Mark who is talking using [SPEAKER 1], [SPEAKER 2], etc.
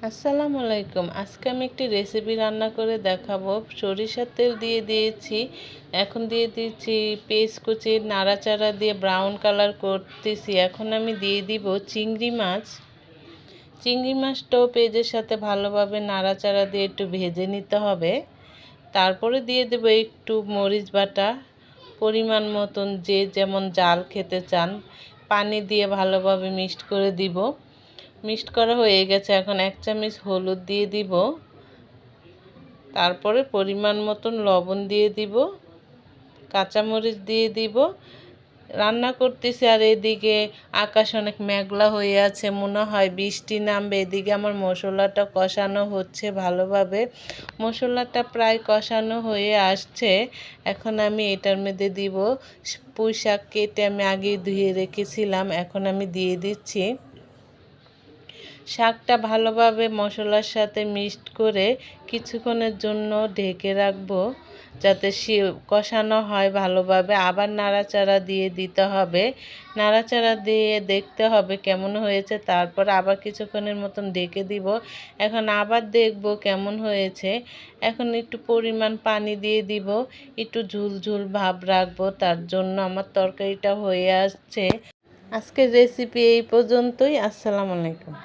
[SPEAKER 1] আসসালামু আলাইকুম। আজকে আমি একটি রেসিপি রান্না করে দেখাবো। সরিষার তেল দিয়ে দিয়েছি, এখন দিয়ে দিচ্ছি পেঁয়াজ কুচি, নাড়াচাড়া দিয়ে ব্রাউন কালার করতেছি। এখন আমি দিয়ে দিব চিংড়ি মাছ। চিংড়ি মাছটাও পেঁয়াজের সাথে ভালোভাবে নাড়াচাড়া দিয়ে একটু ভেজে নিতে হবে। তারপরে দিয়ে দেব একটু মরিচ বাটা, পরিমাণ মতন যে যেমন ঝাল খেতে চান। পানি দিয়ে ভালোভাবে মিক্সড করে দিব। মিক্সড করা হয়ে গেছে, এখন 1 চামচ হলুদ দিয়ে দিব। তারপরে পরিমাণ মতন লবণ দিয়ে দিব, কাঁচামরিচ দিয়ে দিব। রান্না করতেছি আর এদিকে আকাশ অনেক মেঘলা হয়ে আছে, মনে হয় বৃষ্টি নামবে। এদিকে আমার মশলাটা কষানো হচ্ছে ভালোভাবে। মশলাটা প্রায় কষানো হয়ে আসছে। এখন আমি এটার মধ্যে দিব পুঁই শাক কেটে আমি আগে ধুয়ে রেখেছিলাম, এখন আমি দিয়ে দিচ্ছি। শাকটা ভালোভাবে মশলার সাথে মিক্সড করে কিছুক্ষণের জন্য ঢেকে রাখবো, যাতে কষানো হয় ভালোভাবে। আবার নাড়াচাড়া দিয়ে দিতে হবে, নাড়াচাড়া দিয়ে দেখতে হবে কেমন হয়েছে। তারপর আবার কিছুক্ষণের মতন ঢেকে দিব। এখন আবার দেখব কেমন হয়েছে। এখন একটু পরিমাণ পানি দিয়ে দিব, একটু ঝুল ঝুল ভাব রাখবো, তার জন্য আমার তরকারিটা হয়ে আসছে। আজকের রেসিপি এই পর্যন্তই। আসসালামু আলাইকুম।